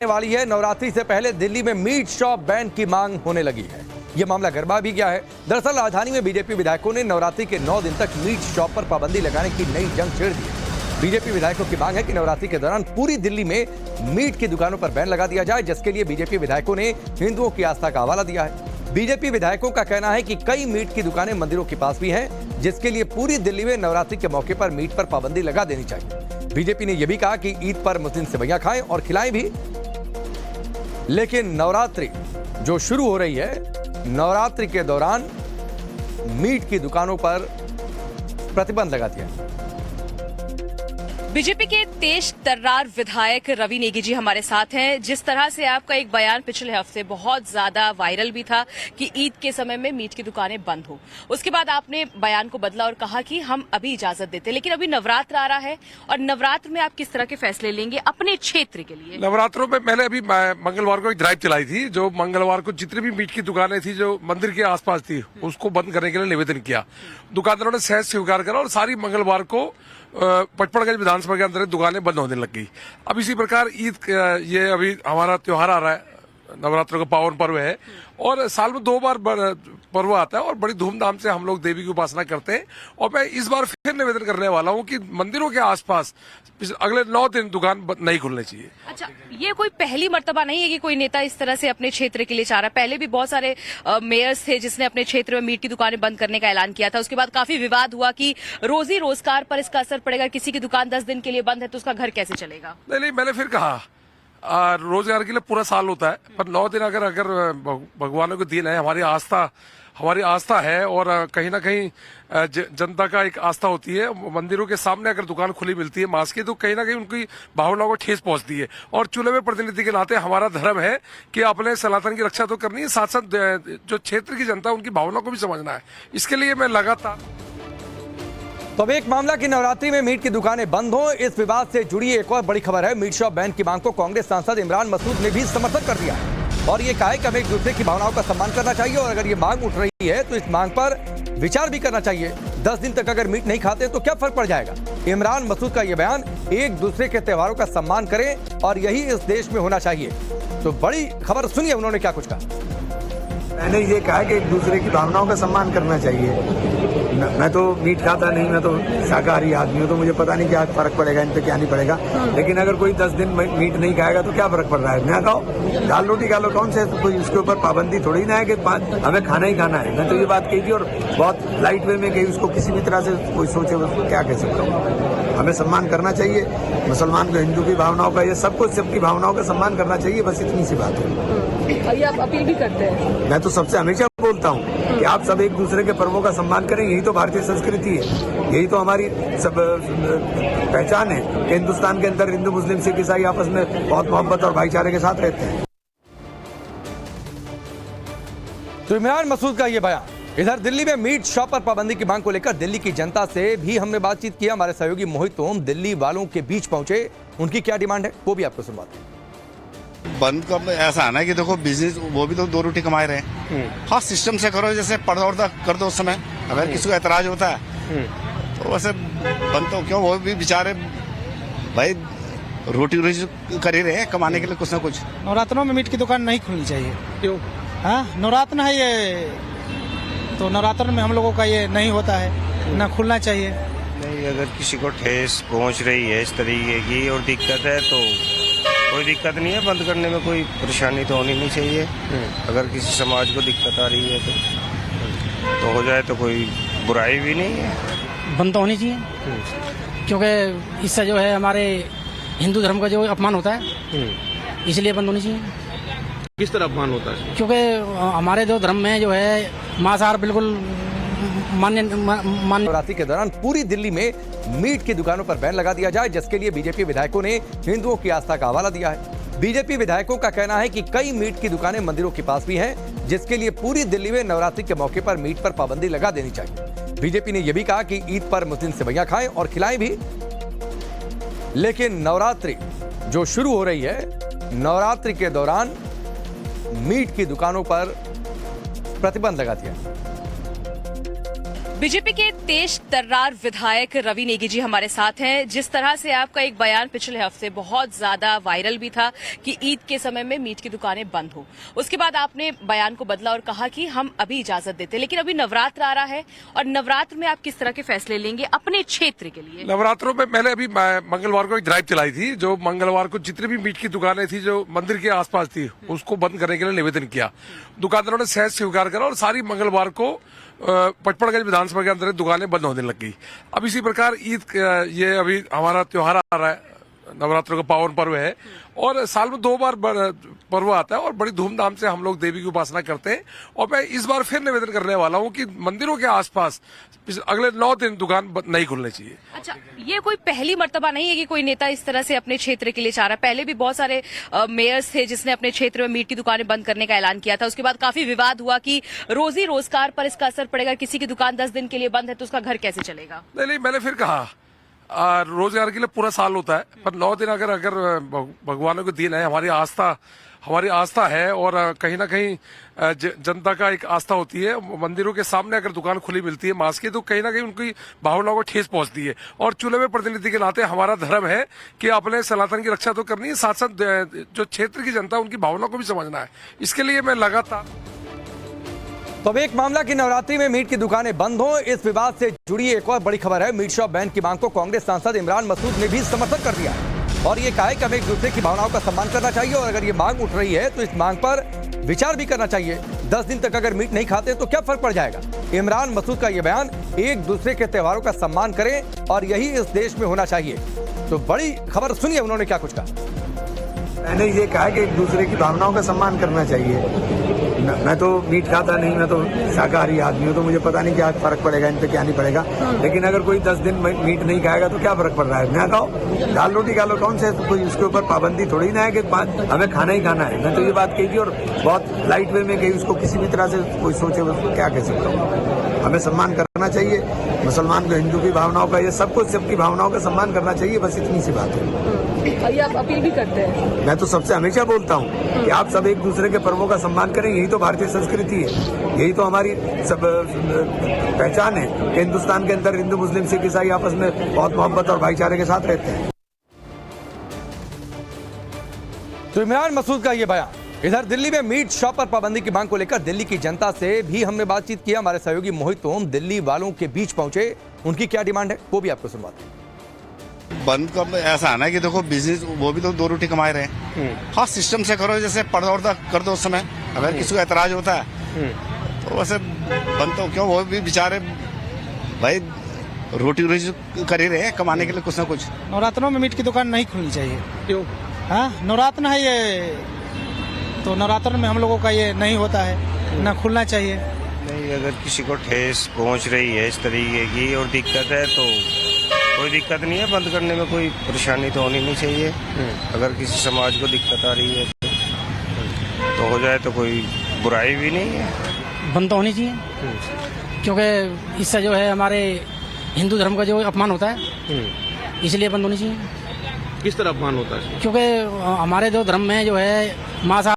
वाली है। नवरात्रि से पहले दिल्ली में मीट शॉप बैन की मांग होने लगी है। यह मामला गरमा भी गया है। दरअसल राजधानी में बीजेपी विधायकों ने नवरात्रि के 9 दिन तक मीट शॉप पर पाबंदी लगाने की नई जंग छेड़ दी है। बीजेपी विधायकों की मांग है कि नवरात्रि के दौरान पूरी दिल्ली में मीट की दुकानों पर बैन लगा दिया जाए, जिसके लिए बीजेपी विधायकों ने हिंदुओं की आस्था का हवाला दिया है। बीजेपी विधायकों का कहना है कि कई मीट की दुकानें मंदिरों के पास भी हैं, जिसके लिए पूरी दिल्ली में नवरात्रि के मौके पर मीट पर पाबंदी लगा देनी चाहिए। बीजेपी ने यह भी कहा कि ईद पर मुस्लिम सेवैयां खाएं और खिलाएं भी, लेकिन नवरात्रि जो शुरू हो रही है, नवरात्रि के दौरान मीट की दुकानों पर प्रतिबंध लगा दिया है। बीजेपी के तेज तर्रार विधायक रवि नेगी जी हमारे साथ हैं। जिस तरह से आपका एक बयान पिछले हफ्ते बहुत ज्यादा वायरल भी था कि ईद के समय में मीट की दुकानें बंद हो, उसके बाद आपने बयान को बदला और कहा कि हम अभी इजाजत देते, लेकिन अभी नवरात्र आ रहा है और नवरात्र में आप किस तरह के फैसले लेंगे अपने क्षेत्र के लिए? नवरात्रों में मैंने अभी मंगलवार को एक ड्राइव चलाई थी, जो मंगलवार को जितनी भी मीट की दुकानें थी जो मंदिर के आसपास थी उसको बंद करने के लिए निवेदन किया। दुकानदारों ने सहज स्वीकार करा और सारी मंगलवार को पचपड़गंज विधानसभा के अंदर दुकानें बंद होने लग गई। अब इसी प्रकार ईद, ये अभी हमारा त्योहार आ रहा है, नवरात्रों का पावन पर्व है और साल में 2 बार पर्व आता है और बड़ी धूमधाम से हम लोग देवी की उपासना करते हैं। और मैं इस बार फिर निवेदन करने वाला हूं कि मंदिरों के आसपास अगले 9 दिन दुकान नहीं खुलनी चाहिए। अच्छा, ये कोई पहली मर्तबा नहीं है कि कोई नेता इस तरह से अपने क्षेत्र के लिए चाह रहा है। पहले भी बहुत सारे मेयर्स थे जिसने अपने क्षेत्र में मीट की दुकानें बंद करने का ऐलान किया था। उसके बाद काफी विवाद हुआ कि रोजी रोजगार पर इसका असर पड़ेगा। किसी की दुकान 10 दिन के लिए बंद है तो उसका घर कैसे चलेगा? नहीं, मैंने फिर कहा रोजगार के लिए पूरा साल होता है, पर 9 दिन अगर भगवानों के दिन है, हमारी आस्था है और कहीं ना कहीं जनता का एक आस्था होती है। मंदिरों के सामने अगर दुकान खुली मिलती है मांस की, तो कहीं ना कहीं उनकी भावनाओं को ठेस पहुंचती है। और चुने हुए प्रतिनिधि के नाते हमारा धर्म है कि अपने सनातन की रक्षा तो करनी है, साथ साथ जो क्षेत्र की जनता उनकी भावनाओं को भी समझना है। इसके लिए मैं लगातार तो अब एक मामला कि नवरात्रि में मीट की दुकानें बंद हो, इस विवाद से जुड़ी एक और बड़ी खबर है। मीट शॉप बैन की मांग को कांग्रेस सांसद इमरान मसूद ने भी समर्थन कर दिया और ये कहा है कि हमें एक दूसरे की भावनाओं का सम्मान करना चाहिए और अगर ये मांग उठ रही है तो इस मांग पर विचार भी करना चाहिए। 10 दिन तक अगर मीट नहीं खाते तो क्या फर्क पड़ जाएगा? इमरान मसूद का यह बयान, एक दूसरे के त्योहारों का सम्मान करें और यही इस देश में होना चाहिए। तो बड़ी खबर सुनिए उन्होंने क्या कुछ कहा। मैंने ये कहा कि एक दूसरे की भावनाओं का सम्मान करना चाहिए। मैं तो मीट खाता नहीं, मैं तो शाकाहारी आदमी हूँ, तो मुझे पता नहीं क्या फर्क पड़ेगा, इन पे क्या नहीं पड़ेगा। लेकिन अगर कोई 10 दिन मीट नहीं खाएगा तो क्या फर्क पड़ रहा है? ना खाओ, दाल रोटी खा लो, कौन से कोई उसके ऊपर पाबंदी थोड़ी ना है कि हमें खाना ही खाना है। मैं तो ये बात कही थी और बहुत लाइट वे में कही, उसको किसी भी तरह से कोई सोचे उसको क्या कह सकता हूँ। हमें सम्मान करना चाहिए, मुसलमान को हिंदू की भावनाओं का, ये सबको सबकी भावनाओं का सम्मान करना चाहिए, बस इतनी सी बात है। ये आप अपील भी करते हैं? मैं तो सबसे हमेशा बोलता हूँ कि आप सब एक दूसरे के पर्वों का सम्मान करें, यही तो भारतीय संस्कृति है, यही तो हमारी सब पहचान है कि हिंदुस्तान के अंदर हिंदू मुस्लिम सिख ईसाई आपस में बहुत मोहब्बत और भाईचारे के साथ रहते हैं। तो इमरान मसूद का ये बयान। इधर दिल्ली में मीट शॉप पर पाबंदी की मांग को लेकर दिल्ली की जनता से भी हमने बातचीत की। हमारे सहयोगी मोहित ओम दिल्ली वालों के बीच पहुंचे, उनकी क्या डिमांड है वो भी आपको सुनवाते हैं। बंद का ऐसा है ना कि देखो, बिजनेस वो भी तो 2 रोटी कमा रहे हैं। हाँ, सिस्टम से करो, जैसे पर्दा उर्दा कर दो उस समय, अगर किसी को ऐतराज होता है तो वैसे बंद तो क्यों, वो भी बेचारे भाई रोटी कर ही रहे हैं कमाने के लिए कुछ ना कुछ। नवरात्रों में मीट की दुकान नहीं खुलनी चाहिए। क्यों? हाँ, नवरात्र है ये, तो नवरात्र में हम लोगों का ये नहीं होता है, ना खुलना चाहिए। नहीं, अगर किसी को ठेस पहुंच रही है इस तरीके की और दिक्कत है तो कोई दिक्कत नहीं है, बंद करने में कोई परेशानी तो होनी नहीं चाहिए। अगर किसी समाज को दिक्कत आ रही है तो हो जाए तो कोई बुराई भी नहीं है। बंद तो होनी चाहिए, क्योंकि इससे जो है हमारे हिंदू धर्म का जो अपमान होता है, इसलिए बंद होनी चाहिए। किस तरह अपमान होता है? क्योंकि हमारे जो धर्म में जो है मांसाहार बिल्कुल मान्य। नवरात्रि के दौरान पूरी दिल्ली में मीट की दुकानों पर बैन लगा दिया जाए, जिसके लिए बीजेपी विधायकों ने हिंदुओं की आस्था का हवाला दिया है। बीजेपी विधायकों का कहना है कि कई मीट की दुकानें मंदिरों के पास भी हैं, जिसके लिए पूरी दिल्ली में नवरात्रि के मौके पर मीट पर पाबंदी लगा देनी चाहिए। बीजेपी ने यह भी कहा कि ईद पर मुस्लिम सेवैयां खाएं और खिलाएं भी, लेकिन नवरात्रि जो शुरू हो रही है, नवरात्रि के दौरान मीट की दुकानों पर प्रतिबंध लगा दिया। बीजेपी के तेज तर्रार विधायक रवि नेगी जी हमारे साथ हैं। जिस तरह से आपका एक बयान पिछले हफ्ते बहुत ज्यादा वायरल भी था कि ईद के समय में मीट की दुकानें बंद हो, उसके बाद आपने बयान को बदला और कहा कि हम अभी इजाजत देते, लेकिन अभी नवरात्र आ रहा है और नवरात्र में आप किस तरह के फैसले लेंगे अपने क्षेत्र के लिए? नवरात्रों में मैंने अभी मंगलवार को एक ड्राइव चलाई थी, जो मंगलवार को जितनी भी मीट की दुकानें थी जो मंदिर के आसपास थी उसको बंद करने के लिए निवेदन किया। दुकानदारों ने सहज स्वीकार करा और सारी मंगलवार को पचपड़गंज विधानसभा के अंदर दुकानें बंद होने लग गई। अब इसी प्रकार ईद ये अभी हमारा त्योहार आ रहा है, नवरात्रों का पावन पर्व है और साल में 2 बार पर्व आता है और बड़ी धूमधाम से हम लोग देवी की उपासना करते हैं। और मैं इस बार फिर निवेदन करने वाला हूं कि मंदिरों के आसपास अगले 9 दिन दुकान नहीं खुलनी चाहिए। अच्छा, ये कोई पहली मर्तबा नहीं है कि कोई नेता इस तरह से अपने क्षेत्र के लिए चाह रहा है। पहले भी बहुत सारे मेयर्स थे जिसने अपने क्षेत्र में मीट की दुकानें बंद करने का ऐलान किया था। उसके बाद काफी विवाद हुआ कि रोजी रोजगार पर इसका असर पड़ेगा, किसी की दुकान 10 दिन के लिए बंद है तो उसका घर कैसे चलेगा? नहीं, मैंने फिर कहा रोजगार के लिए पूरा साल होता है, पर 9 दिन अगर भगवानों के दिन है, हमारी आस्था है और कहीं ना कहीं जनता का एक आस्था होती है। मंदिरों के सामने अगर दुकान खुली मिलती है मांस की तो कहीं ना कहीं उनकी भावनाओं को ठेस पहुंचती है। और चुने हुए प्रतिनिधि के नाते हमारा धर्म है कि अपने सनातन की रक्षा तो करनी है, साथ साथ जो क्षेत्र की जनता उनकी भावनाओं को भी समझना है। इसके लिए मैं लगातार तो अब एक मामला कि नवरात्रि में मीट की दुकानें बंद हो, इस विवाद से जुड़ी एक और बड़ी खबर है। मीट शॉप बैन की मांग को कांग्रेस सांसद इमरान मसूद ने भी समर्थन कर दिया और ये कहा है कि हमें एक दूसरे की भावनाओं का सम्मान करना चाहिए और अगर ये मांग उठ रही है तो इस मांग पर विचार भी करना चाहिए। 10 दिन तक अगर मीट नहीं खाते तो क्या फर्क पड़ जाएगा? इमरान मसूद का ये बयान, एक दूसरे के त्योहारों का सम्मान करें और यही इस देश में होना चाहिए। तो बड़ी खबर सुनिए उन्होंने क्या कुछ कहा। मैंने ये कहा कि एक दूसरे की भावनाओं का सम्मान करना चाहिए। मैं तो मीट खाता नहीं, मैं तो शाकाहारी आदमी हूँ, तो मुझे पता नहीं क्या फर्क पड़ेगा, इन पे क्या नहीं पड़ेगा। लेकिन अगर कोई 10 दिन मीट नहीं खाएगा तो क्या फर्क पड़ रहा है? ना खाओ, दाल रोटी खा लो, कौन से कोई उसके ऊपर पाबंदी थोड़ी ना है कि हमें खाना ही खाना है। मैं तो ये बात कही थी और बहुत लाइट वे में कही, उसको किसी भी तरह से कोई सोचे उसको क्या कह सकता हूँ। हमें सम्मान करना चाहिए, मुसलमान को हिंदू की भावनाओं का, ये सबको सबकी भावनाओं का सम्मान करना चाहिए, बस इतनी सी बात है। ये आप अपील भी करते हैं? मैं तो सबसे हमेशा बोलता हूँ कि आप सब एक दूसरे के पर्वों का सम्मान करें, यही तो भारतीय संस्कृति है, यही तो हमारी सब पहचान है कि हिंदुस्तान के अंदर हिंदू मुस्लिम सिख ईसाई आपस में बहुत मोहब्बत और भाईचारे के साथ रहते हैं। तो इमरान मसूद का ये बयान। इधर दिल्ली में मीट शॉप पर पाबंदी की मांग को लेकर दिल्ली की जनता से भी हमने बातचीत की। हमारे सहयोगी मोहित ओम दिल्ली वालों के बीच पहुंचे, उनकी क्या डिमांड है वो भी आपको सुनवाते हैं। बंद कर ऐसा है ना कि देखो बिजनेस वो भी तो 2 रोटी कमा रहे हैं। हाँ, सिस्टम से करो, जैसे पर्दा उर्दा कर दो उस समय, अगर किसी को एतराज होता है तो वैसे बंद तो क्यों, वो भी बेचारे भाई रोटी कर ही रहे हैं कमाने के लिए कुछ ना कुछ। नवरात्रों में मीट की दुकान नहीं खुलनी चाहिए। क्यों? हाँ, नवरात्र है ये, तो नवरात्र में हम लोगों का ये नहीं होता है, ना खुलना चाहिए। नहीं, अगर किसी को ठेस पहुंच रही है इस तरीके की और दिक्कत है तो कोई दिक्कत नहीं है, बंद करने में कोई परेशानी तो होनी नहीं चाहिए। अगर किसी समाज को दिक्कत आ रही है तो हो जाए तो कोई बुराई भी नहीं है। बंद तो होनी चाहिए, क्योंकि इससे जो है हमारे हिंदू धर्म का जो अपमान होता है, इसलिए बंद होनी चाहिए। किस तरह अपमान होता है? क्योंकि हमारे जो धर्म में जो है मांसाहार